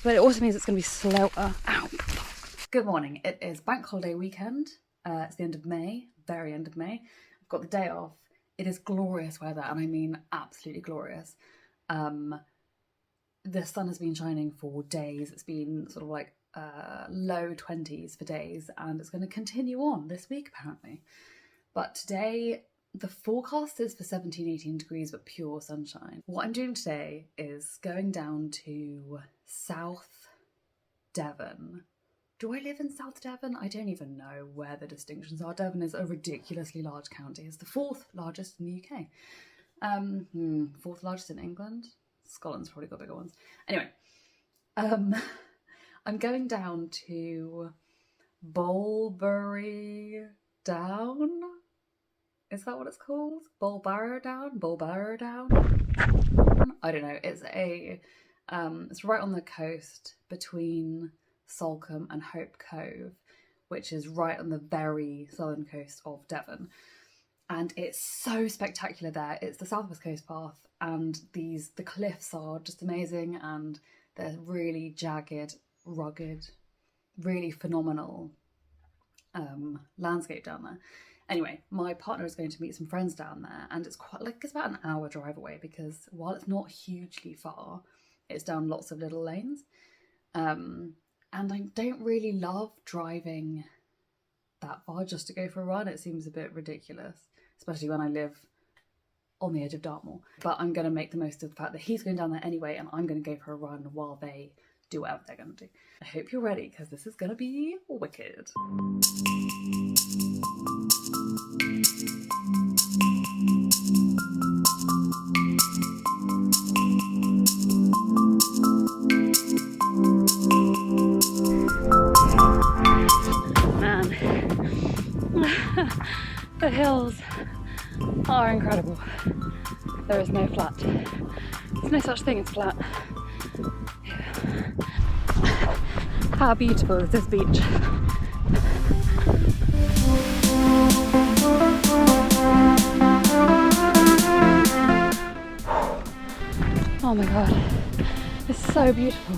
But it also means it's going to be slower. Ow. Good morning. It is bank holiday weekend. It's the end of May, very end of May. I've got the day off. It is glorious weather, and I mean absolutely glorious. The sun has been shining for days. It's been sort of like low 20s for days, and it's going to continue on this week apparently. But today, the forecast is for 17-18 degrees, but pure sunshine. What I'm doing today is going down to South Devon. Do I live in South Devon? I don't even know where the distinctions are. Devon is a ridiculously large county. It's the 4th largest in the UK. 4th largest in England. Scotland's probably got bigger ones. Anyway, I'm going down to Bolberry Down. Is that what it's called? Bolberry Down? Bolberry Down? I don't know. It's it's right on the coast between Salcombe and Hope Cove, which is right on the very southern coast of Devon. And it's so spectacular there. It's the South West Coast Path, and the cliffs are just amazing, and they're really jagged, rugged, really phenomenal landscape down there. Anyway, my partner is going to meet some friends down there, and it's about an hour drive away, because while it's not hugely far, it's down lots of little lanes. And I don't really love driving that far just to go for a run. It seems a bit ridiculous, especially when I live on the edge of Dartmoor. But I'm going to make the most of the fact that he's going down there anyway, and I'm going to go for a run while they do whatever they're going to do. I hope you're ready, because this is going to be wicked. Man, the hills are incredible. There is no flat. There's no such thing as flat. How beautiful is this beach? Oh my god, it's so beautiful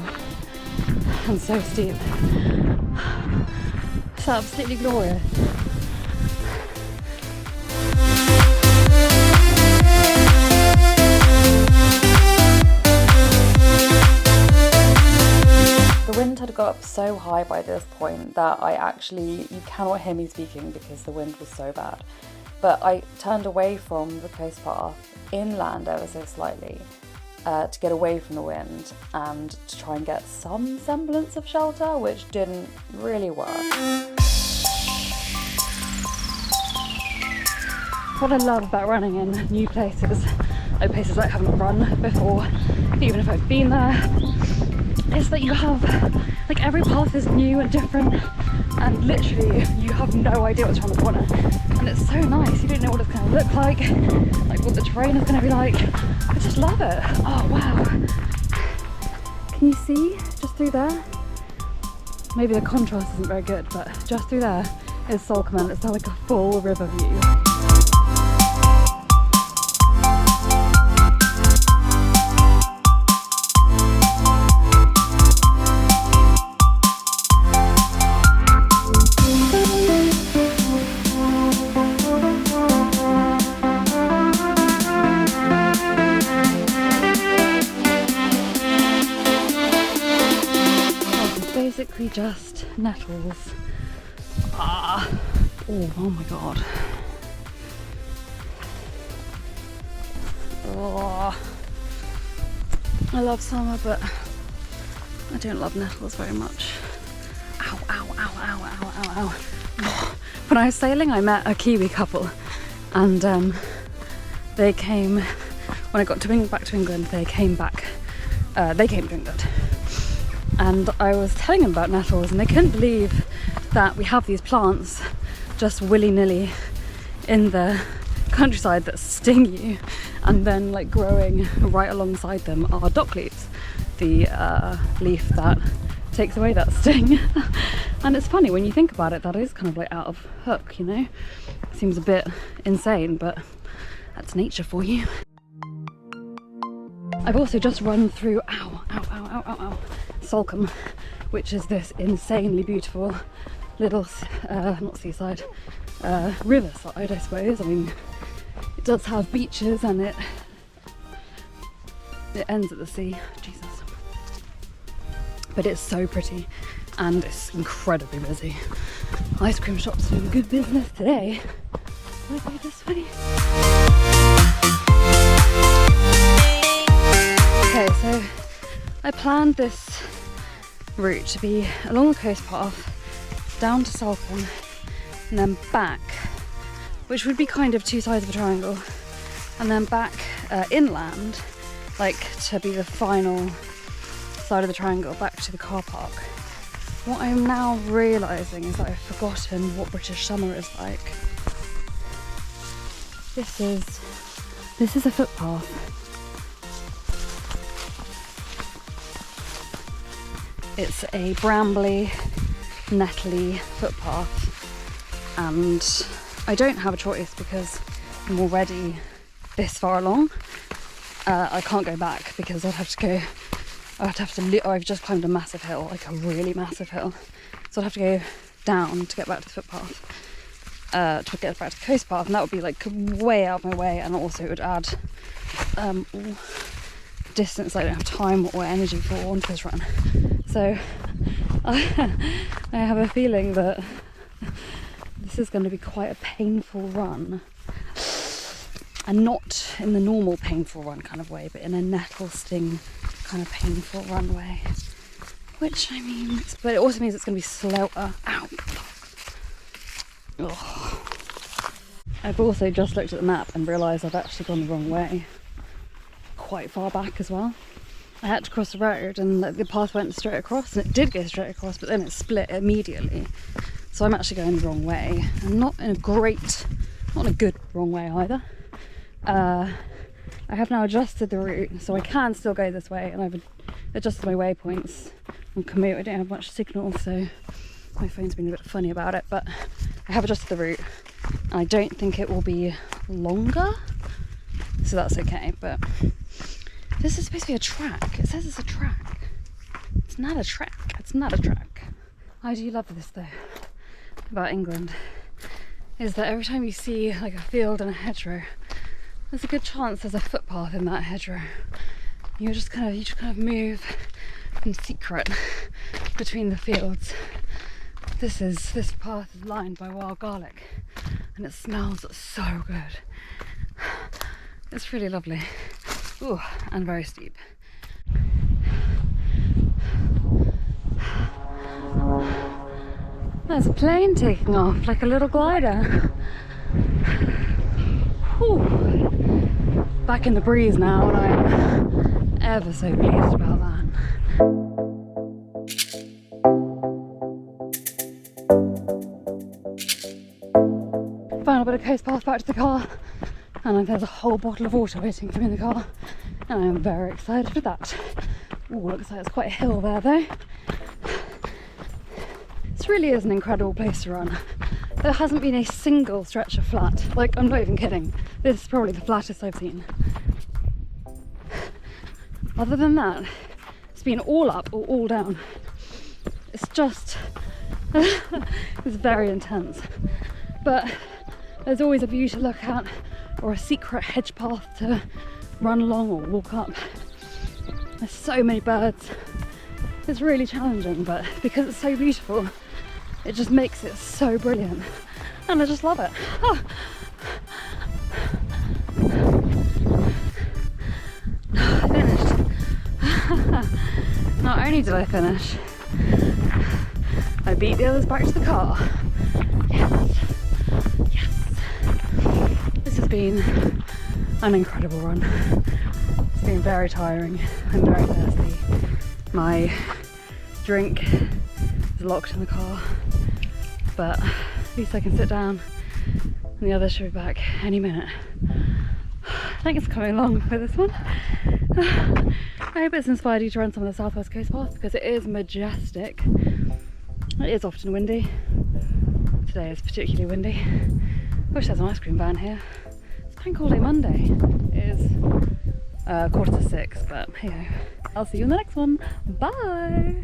and so steep. It's absolutely glorious. The wind had got up so high by this point that you cannot hear me speaking because the wind was so bad. But I turned away from the coast path inland ever so slightly to get away from the wind and to try and get some semblance of shelter, which didn't really work. What I love about running in new places, like places I haven't run before, even if I've been there, is that you have, like, every path is new and different, and literally you have no idea what's around the corner, and it's so nice. You don't know what it's going to look like what the terrain is going to be like. I just love it. Oh wow, can you see just through there? Maybe the contrast isn't very good, but just through there is Salcombe, and it's like a full river view. Basically just nettles. Oh my god. Oh, I love summer, but I don't love nettles very much. Ow, ow, ow, ow, ow, ow, ow. When I was sailing, I met a Kiwi couple, and they came, when I got back to England, they came to England. And I was telling them about nettles, and they couldn't believe that we have these plants just willy-nilly in the countryside that sting you, and then like growing right alongside them are dock leaves, the leaf that takes away that sting. And it's funny when you think about it, that is kind of like out of hook, you know? It seems a bit insane, but that's nature for you. I've also just run through, ow, ow, ow, ow, ow, ow. Salcombe, which is this insanely beautiful little, not seaside, riverside, I suppose. I mean, it does have beaches and it ends at the sea. Jesus. But it's so pretty and it's incredibly busy. Ice cream shops doing good business today. Can I go this way? Okay, so I planned this route to be along the coast path, down to Salcombe, and then back, which would be kind of two sides of a triangle, and then back inland, like to be the final side of the triangle, back to the car park. What I'm now realising is that I've forgotten what British summer is like. This is a footpath. It's a brambly, nettly footpath, and I don't have a choice because I'm already this far along. I can't go back because I've just climbed a massive hill, like a really massive hill. So I'd have to go down to get back to the footpath, to get back to the coast path, and that would be like way out my way, and also it would add distance I don't have time or energy for onto this run. So I have a feeling that this is going to be quite a painful run, and not in the normal painful run kind of way, but in a nettle sting kind of painful run way, which I mean, but it also means it's going to be slower. Ow. Ugh. I've also just looked at the map and realised I've actually gone the wrong way, quite far back as well. I had to cross the road and the path went straight across, and it did go straight across, but then it split immediately. So I'm actually going the wrong way, and not in a good wrong way either. I have now adjusted the route, so I can still go this way, and I've adjusted my waypoints on commute. I don't have much signal, so my phone's been a bit funny about it, but I have adjusted the route, and I don't think it will be longer, so that's okay. But this is supposed to be a track. It says it's a track. It's not a track. It's not a track. I do love this though about England, is that every time you see like a field and a hedgerow, there's a good chance there's a footpath in that hedgerow. You just kind of move in secret between the fields. This path is lined by wild garlic, and it smells so good. It's really lovely. Ooh, and very steep. There's a plane taking off, like a little glider. Ooh. Back in the breeze now, and I'm ever so pleased about that. Final bit of coast path back to the car, and there's a whole bottle of water waiting for me in the car, and I'm very excited for that. Ooh, looks like it's quite a hill there though. This really is an incredible place to run. There hasn't been a single stretch of flat. Like, I'm not even kidding. This is probably the flattest I've seen. Other than that, it's been all up or all down. It's just, it's very intense. But there's always a view to look at, or a secret hedge path to run along or walk up. There's so many birds. It's really challenging, but because it's so beautiful, it just makes it so brilliant, and I just love it. Oh. I finished. Not only did I finish, I beat the others back to the car. Yes, yes. This has been an incredible run. It's been very tiring. I'm very thirsty. My drink is locked in the car, but at least I can sit down, and the others should be back any minute. I think it's coming along for this one. I hope it's inspired you to run some of the Southwest Coast Path, because it is majestic. It is often windy. Today is particularly windy. I wish there's an ice cream van here. It's Bank Holiday Monday. It is 5:45, but hey, I'll see you in the next one. Bye.